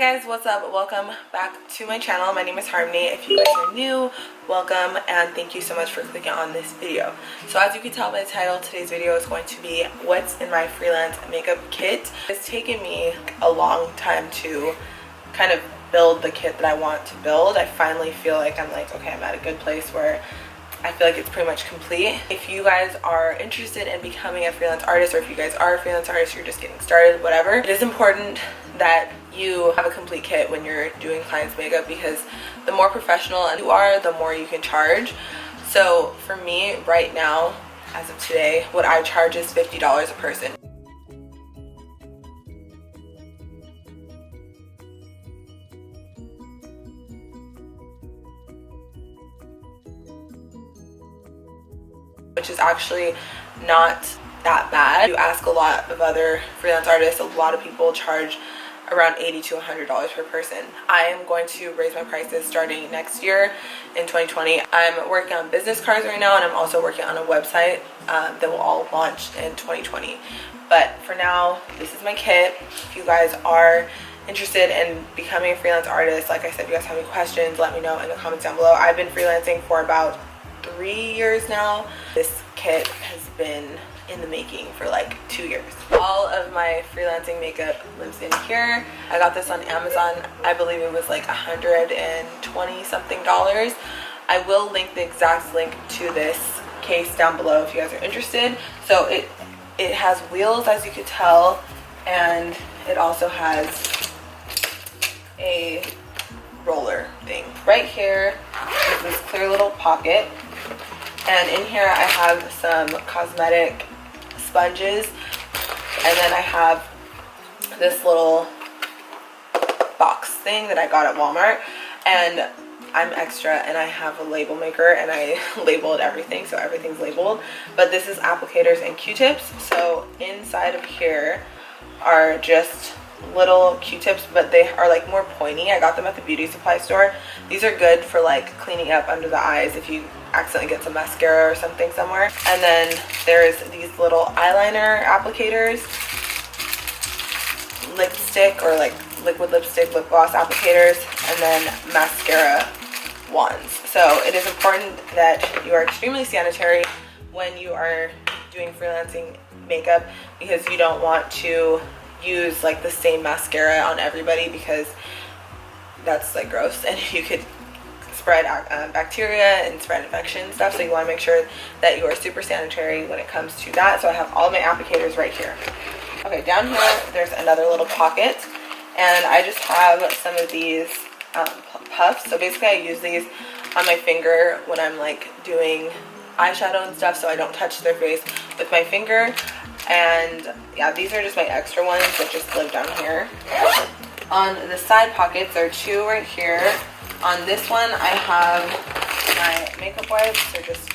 guys, what's up? Welcome back to my channel. My name is Harmony. If you guys are new, welcome and thank you so much for clicking on this video. So as you can tell by the title, today's video is going to be what's in my freelance makeup kit. It's taken me a long time to kind of build the kit that I want to build. I finally feel like I'm at a good place where I feel like it's pretty much complete. If you guys are interested in becoming a freelance artist, or if you guys are a freelance artist, you're just getting started, whatever, it is important that you have a complete kit when you're doing clients' makeup, because the more professional you are, the more you can charge. So for me right now, as of today, what I charge is $50 a person. Which is actually not that bad. You ask a lot of other freelance artists, a lot of people charge around $80 to $100 per person. I am going to raise my prices starting next year in 2020. I'm working on business cards right now, and I'm also working on a website that will all launch in 2020. But for now, this is my kit. If you guys are interested in becoming a freelance artist, like I said, if you guys have any questions, let me know in the comments down below. I've been freelancing for about 3 years now. This kit has been in the making for like 2 years. All of my freelancing makeup lives in here. I got this on Amazon. I believe it was like $120 something. I will link the exact link to this case down below if you guys are interested. So it has wheels, as you could tell, and it also has a roller thing. Right here is this clear little pocket, and in here I have some cosmetic sponges, and then I have this little box thing that I got at Walmart, and I'm extra and I have a label maker and I labeled everything, so everything's labeled. But this is applicators and Q-tips. So inside of here are just little Q-tips, but they are like more pointy. I got them at the beauty supply store. These are good for like cleaning up under the eyes if you accidentally get some mascara or something somewhere. And then there's these little eyeliner applicators, lipstick or like liquid lipstick, lip gloss applicators, and then mascara wands. So it is important that you are extremely sanitary when you are doing freelancing makeup, because you don't want to use like the same mascara on everybody, because that's like gross and you could spread bacteria and spread infection and stuff. So you want to make sure that you are super sanitary when it comes to that. So I have all my applicators right here. Okay, down here there's another little pocket, and I just have some of these puffs. So basically I use these on my finger when I'm like doing eyeshadow and stuff, so I don't touch their face with my finger. And yeah, these are just my extra ones that just live down here. On the side pockets, there are two right here. On this one, I have my makeup wipes. They're just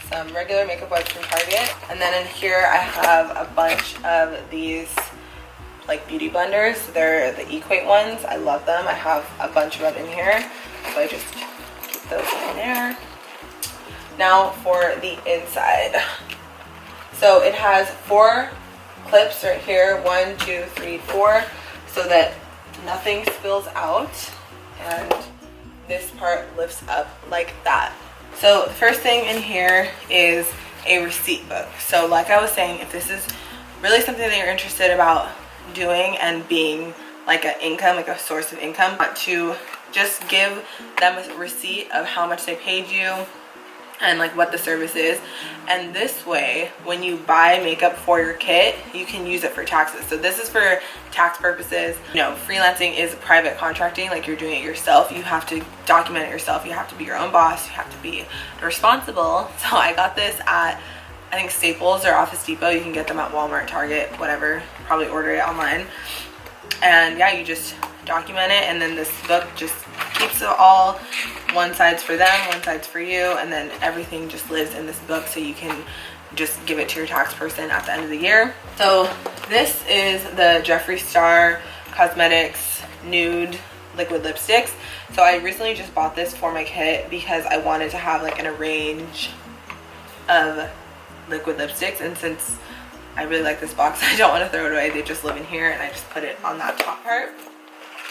some regular makeup wipes from Target. And then in here, I have a bunch of these like beauty blenders. They're the Equate ones. I love them. I have a bunch of them in here, so I just keep those in there. Now for the inside. So it has 4 clips right here, 1, 2, 3, 4, so that nothing spills out, and this part lifts up like that. So the first thing in here is a receipt book. So like I was saying, if this is really something that you're interested about doing and being like an income, like a source of income, want to just give them a receipt of how much they paid you and like what the service is. And this way, when you buy makeup for your kit, you can use it for taxes. So this is for tax purposes. You know, freelancing is private contracting, like you're doing it yourself. You have to document it yourself. You have to be your own boss. You have to be responsible. So I got this at, I think, Staples or Office Depot. You can get them at Walmart, Target, whatever. Probably order it online. And yeah, you just document it, and then this book just keeps it all. One side's for them, one side's for you, and then everything just lives in this book, so you can just give it to your tax person at the end of the year. So this is the Jeffree Star Cosmetics Nude Liquid Lipsticks. So I recently just bought this for my kit because I wanted to have like a range of liquid lipsticks, and since I really like this box, I don't want to throw it away. They just live in here, and I just put it on that top part.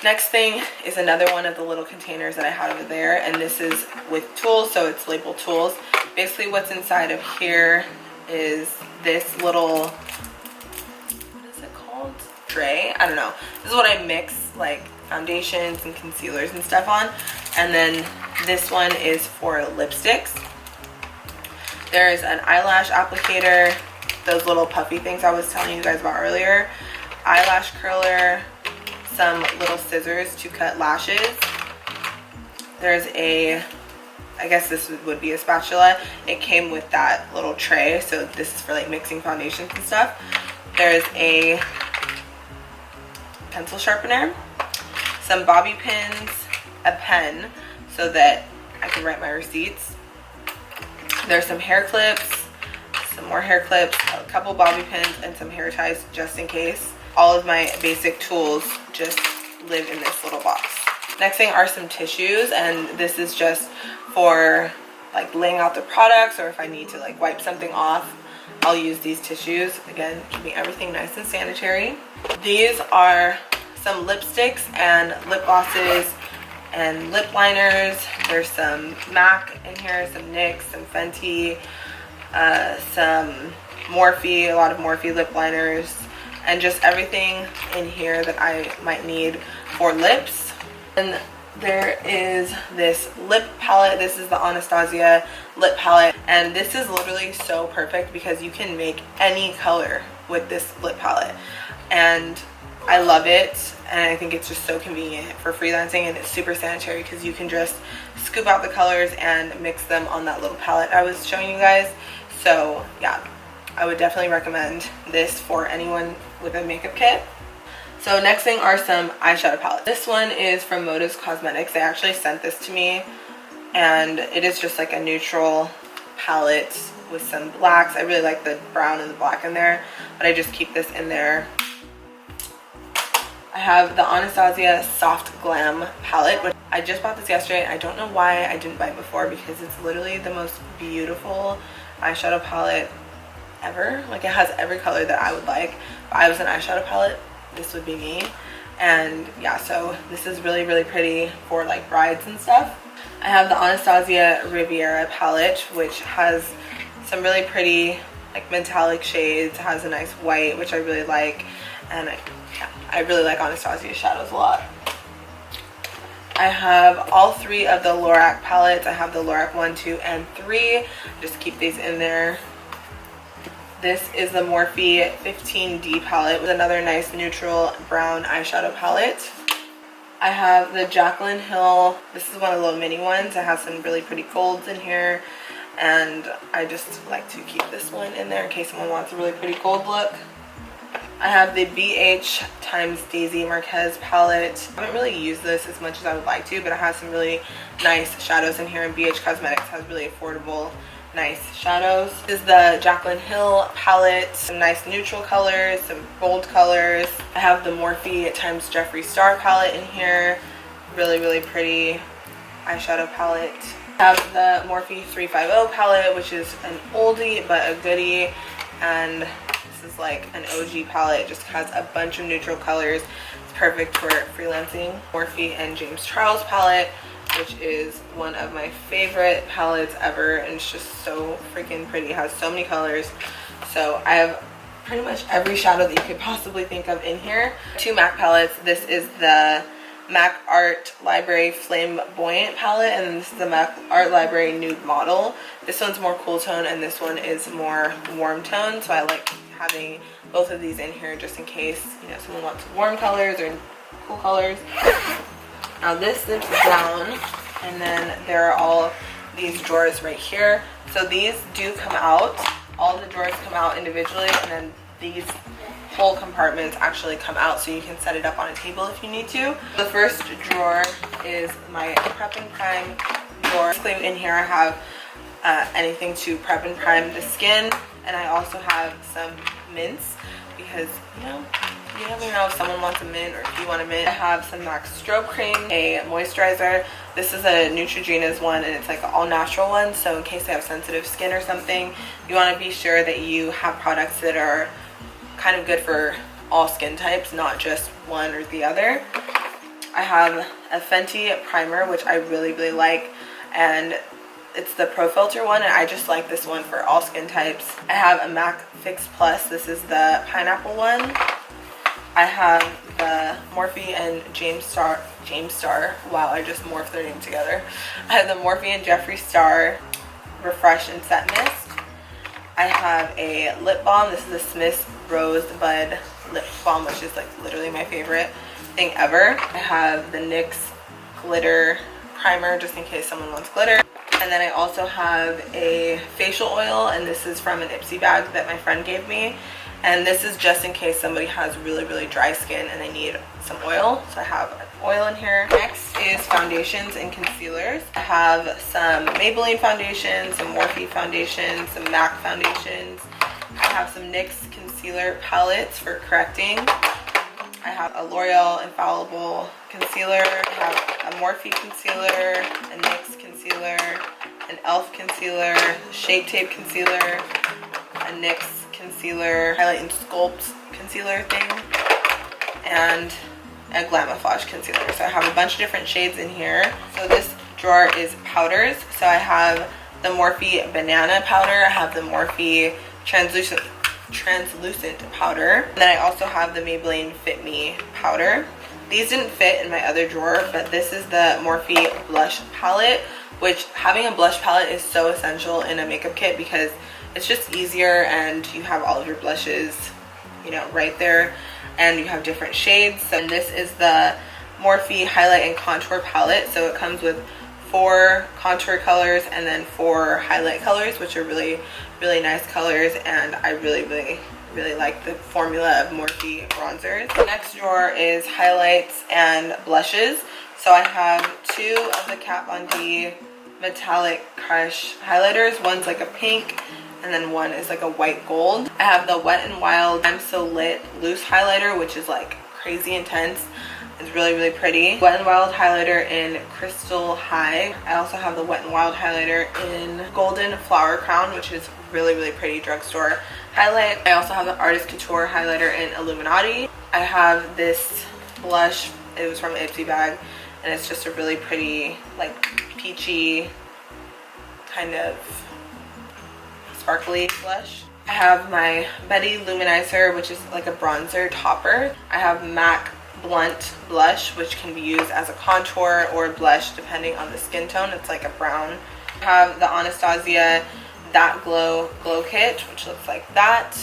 Next thing is another one of the little containers that I had over there, and this is with tools, so it's labeled tools. Basically what's inside of here is this little, what is it called? Tray? I don't know. This is what I mix like foundations and concealers and stuff on. And then this one is for lipsticks. There's an eyelash applicator, those little puffy things I was telling you guys about earlier, eyelash curler, some little scissors to cut lashes. There's a, I guess this would be a spatula. It came with that little tray, so this is for like mixing foundations and stuff. There's a pencil sharpener, some bobby pins, a pen so that I can write my receipts. There's some hair clips, some more hair clips, a couple bobby pins, and some hair ties just in case. All of my basic tools just live in this little box. Next thing are some tissues, and this is just for like laying out the products, or if I need to like wipe something off, I'll use these tissues. Again, keeping everything nice and sanitary. These are some lipsticks and lip glosses and lip liners. There's some MAC in here, some NYX, some Fenty, some Morphe, a lot of Morphe lip liners, and just everything in here that I might need for lips. And there is this lip palette. This is the Anastasia lip palette, and this is literally so perfect because you can make any color with this lip palette, and I love it. And I think it's just so convenient for freelancing, and it's super sanitary because you can just scoop out the colors and mix them on that little palette I was showing you guys. So yeah, I would definitely recommend this for anyone with a makeup kit. So next thing are some eyeshadow palettes. This one is from Motives Cosmetics. They actually sent this to me, and it is just like a neutral palette with some blacks. I really like the brown and the black in there, but I just keep this in there. I have the Anastasia Soft Glam palette, which I just bought this yesterday. I don't know why I didn't buy it before because it's literally the most beautiful eyeshadow palette ever. Like, it has every color that I would like. If I was an eyeshadow palette, this would be me. And yeah, so this is really, really pretty for like brides and stuff. I have the Anastasia Riviera palette, which has some really pretty like metallic shades. It has a nice white, which I really like, and I really like Anastasia shadows a lot. I have all three of the Lorac palettes. I have the Lorac 1, 2, and 3. Just keep these in there. This is the Morphe 15D palette with another nice neutral brown eyeshadow palette. I have the Jaclyn Hill. This is one of the little mini ones. It has some really pretty golds in here, and I just like to keep this one in there in case someone wants a really pretty gold look. I have the BH times Daisy Marquez palette. I haven't really used this as much as I would like to, but it has some really nice shadows in here, and BH Cosmetics has really affordable, nice shadows. This is the Jaclyn Hill palette. Some nice neutral colors, some bold colors. I have the Morphe times Jeffree Star palette in here. Really, really pretty eyeshadow palette. I have the Morphe 350 palette, which is an oldie but a goodie, and this is like an OG palette. It just has a bunch of neutral colors. It's perfect for freelancing. Morphe and James Charles palette, which is one of my favorite palettes ever, and it's just so freaking pretty. It has so many colors. So I have pretty much every shadow that you could possibly think of in here. 2 MAC palettes. This is the MAC Art Library Flamboyant palette, and this is the MAC Art Library Nude Model. This one's more cool tone, and this one is more warm tone, so I like having both of these in here just in case, you know, someone wants warm colors or cool colors. Now this zips down, and then there are all these drawers right here. So these do come out. All the drawers come out individually, and then these whole compartments actually come out, so you can set it up on a table if you need to. The first drawer is my prep and prime drawer. Basically in here I have anything to prep and prime the skin, and I also have some mints because, you know, you never know if someone wants a mint or if you want a mint. I have some MAC Strobe Cream, a moisturizer. This is a Neutrogena's one, and it's like an all natural one, so in case they have sensitive skin or something, you want to be sure that you have products that are kind of good for all skin types, not just one or the other. I have a Fenty primer, which I really like, and it's the Pro Filter one, and I just like this one for all skin types. I have a MAC Fix Plus. This is the pineapple one. I have the Morphe and James Star. Wow, I just morphed their name together. I have the Morphe and Jeffree Star Refresh and Set Mist. I have a lip balm. This is the Smith's Rosebud lip balm, which is like literally my favorite thing ever. I have the NYX glitter primer, just in case someone wants glitter. And then I also have a facial oil, and this is from an Ipsy bag that my friend gave me. And this is just in case somebody has really dry skin and they need some oil. So I have an oil in here. Next is foundations and concealers. I have some Maybelline foundations, some Morphe foundations, some MAC foundations. I have some NYX concealer palettes for correcting. I have a L'Oreal Infallible concealer. I have a Morphe concealer, a NYX concealer, an e.l.f. concealer, Shape Tape concealer, a NYX concealer, highlight and sculpt concealer thing, and a Glamouflage concealer. So I have a bunch of different shades in here. So this drawer is powders. So I have the Morphe Banana powder. I have the Morphe translucent powder. And then I also have the Maybelline Fit Me powder. These didn't fit in my other drawer, but this is the Morphe blush palette, which having a blush palette is so essential in a makeup kit because it's just easier and you have all of your blushes, you know, right there, and you have different shades. So this is the Morphe highlight and contour palette. So it comes with 4 contour colors and then 4 highlight colors, which are really nice colors, and I really like the formula of Morphe bronzers. The next drawer is highlights and blushes. So I have 2 of the Kat Von D Metallic Crush highlighters. One's like a pink, and then one is like a white gold. I have the Wet n Wild I'm So Lit loose highlighter, which is like crazy intense. It's really pretty. Wet n Wild highlighter in Crystal High. I also have the Wet n Wild highlighter in Golden Flower Crown, which is really pretty drugstore highlight. I also have the Artist Couture highlighter in Illuminati. I have this blush. It was from an Ipsy bag, and it's just a really pretty, like, peachy kind of sparkly blush. I have my Betty Luminizer, which is like a bronzer topper. I have MAC Blunt Blush, which can be used as a contour or blush depending on the skin tone. It's like a brown. I have the Anastasia That Glow Kit, which looks like that.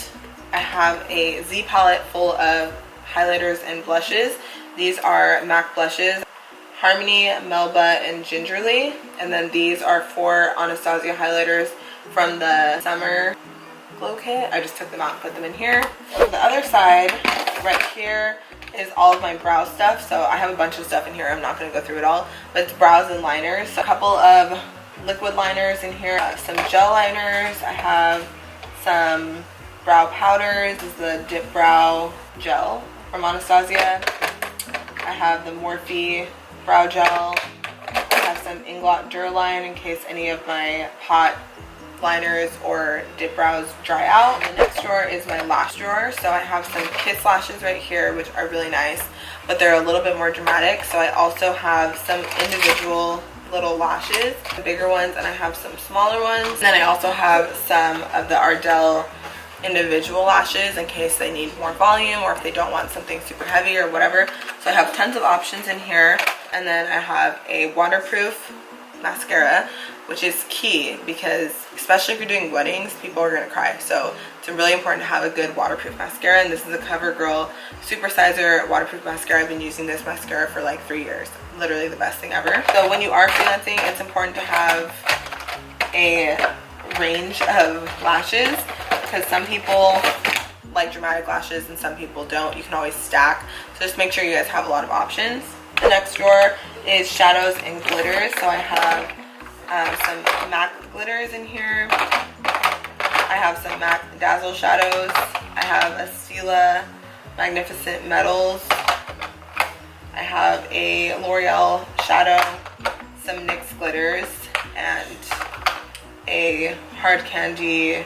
I have a Z palette full of highlighters and blushes. These are MAC blushes, Harmony, Melba, and Gingerly. And then these are 4 Anastasia highlighters from the Summer Glow Kit. I just took them out and put them in here. On the other side, right here, is all of my brow stuff. So I have a bunch of stuff in here. I'm not going to go through it all, but it's brows and liners. So a couple of liquid liners in here, some gel liners. I have some brow powders. This is the Dip Brow Gel from Anastasia. I have the Morphe Brow Gel. I have some Inglot Duraline in case any of my pot liners or dip brows dry out. The next drawer is my lash drawer. So I have some Kiss lashes right here, which are really nice, but they're a little bit more dramatic. So I also have some individual little lashes, the bigger ones, and I have some smaller ones. And then I also have some of the Ardell individual lashes in case they need more volume or if they don't want something super heavy or whatever. So I have tons of options in here. And then I have a waterproof mascara, which is key because especially if you're doing weddings, people are gonna cry. So it's really important to have a good waterproof mascara, and this is a CoverGirl Supersizer waterproof mascara. I've been using this mascara for like 3 years. Literally the best thing ever. So when you are freelancing, it's important to have a range of lashes because some people like dramatic lashes and some people don't. You can always stack. So just make sure you guys have a lot of options. The next drawer is shadows and glitters. So I have some MAC glitters in here. I have some MAC Dazzle shadows. I have a Stila Magnificent Metals. I have a L'Oreal shadow, some NYX glitters, and a Hard Candy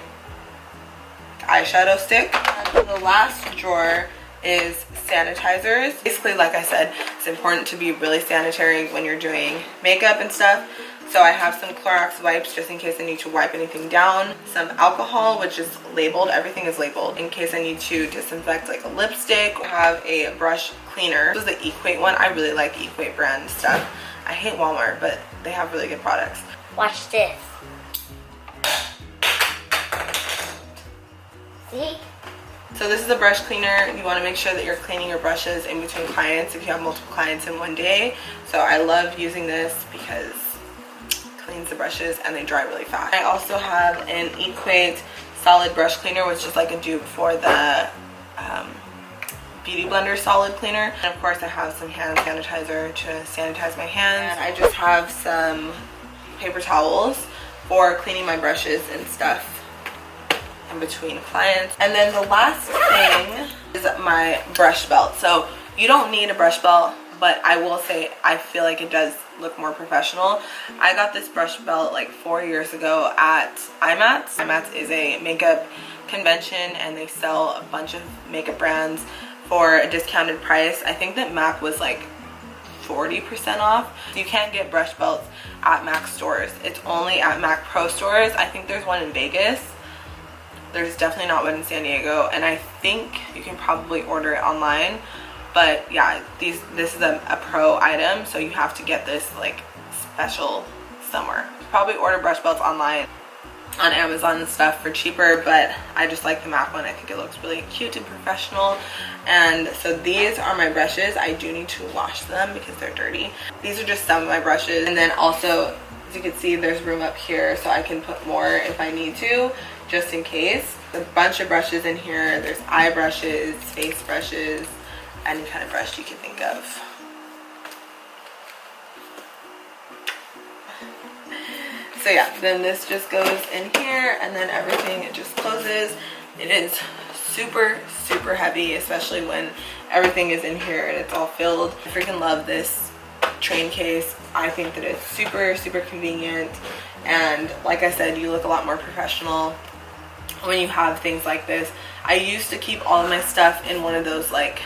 eyeshadow stick. And the last drawer is Sanitizers. Basically, like I said, it's important to be really sanitary when you're doing makeup and stuff. So I have some Clorox wipes just in case I need to wipe anything down. Some alcohol, which is labeled. Everything is labeled in case I need to disinfect like a lipstick. I have a brush cleaner. This is the Equate one. I really like Equate brand stuff. I hate Walmart, but they have really good products. Watch this. See? So this is a brush cleaner. You want to make sure that you're cleaning your brushes in between clients if you have multiple clients in one day. So I love using this because it cleans the brushes and they dry really fast. I also have an Equate solid brush cleaner, which is like a dupe for the Beauty Blender solid cleaner. And of course I have some hand sanitizer to sanitize my hands. And I just have some paper towels for cleaning my brushes and stuff in between clients. And then the last thing is my brush belt. So you don't need a brush belt, but I will say I feel like it does look more professional. I got this brush belt like 4 years ago at IMATS. IMATS is a makeup convention and they sell a bunch of makeup brands for a discounted price. I think that MAC was like 40% off. You can't get brush belts at MAC stores. It's only at MAC Pro stores. I think there's one in Vegas. There's definitely not one in San Diego, and I think you can probably order it online. But yeah, this is a pro item, so you have to get this like special somewhere. Probably order brush belts online on Amazon and stuff for cheaper, but I just like the MAC one. I think it looks really cute and professional. And so these are my brushes. I do need to wash them because they're dirty. These are just some of my brushes, and then also, as you can see, there's room up here so I can put more if I need to, just in case. A bunch of brushes in here. There's eye brushes, face brushes, any kind of brush you can think of. So yeah, then this just goes in here and then everything, it just closes. It is super, super heavy, especially when everything is in here and it's all filled. I freaking love this train case. I think that it's super, super convenient. And like I said, you look a lot more professional when you have things like this. I used to keep all of my stuff in one of those, like,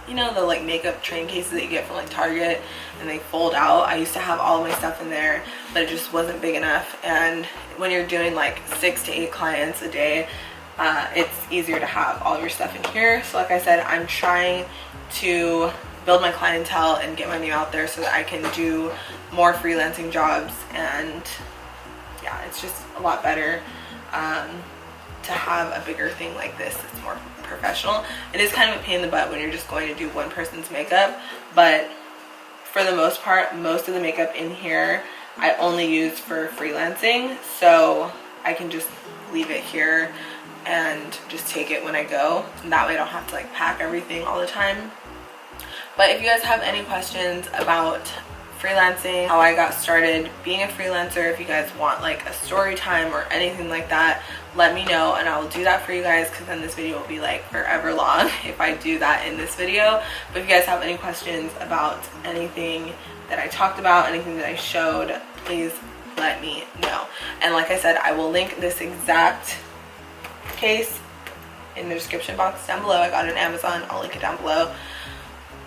you know, the like makeup train cases that you get from like Target and they fold out. I used to have all of my stuff in there, but it just wasn't big enough. And when you're doing like 6 to 8 clients a day, it's easier to have all of your stuff in here. So like I said, I'm trying to build my clientele and get my name out there so that I can do more freelancing jobs. And yeah, it's just a lot better to have a bigger thing like this. It's more professional. It is kind of a pain in the butt when you're just going to do one person's makeup, but for the most part, most of the makeup in here I only use for freelancing, so I can just leave it here and just take it when I go, and that way I don't have to like pack everything all the time. But if you guys have any questions about freelancing, how I got started being a freelancer, if you guys want like a story time or anything like that, let me know and I will do that for you guys, because then this video will be like forever long if I do that in this video. But if you guys have any questions about anything that I talked about, anything that I showed, please let me know. And like I said, I will link this exact case in the description box down below. I got it on Amazon. I'll link it down below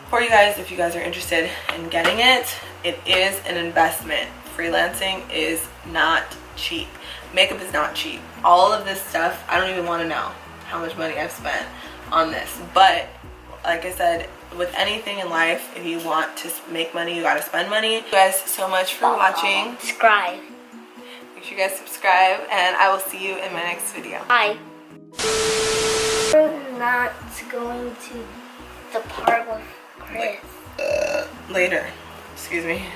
for you guys if you guys are interested in getting it. It is an investment. Freelancing is not cheap. Makeup is not cheap. All of this stuff, I don't even want to know how much money I've spent on this. But like I said, with anything in life, if you want to make money, you gotta spend money. Thank you guys so much for watching. Subscribe. Make sure you guys subscribe, and I will see you in my next video. Bye. We're not going to the park with Chris. Later. Excuse me.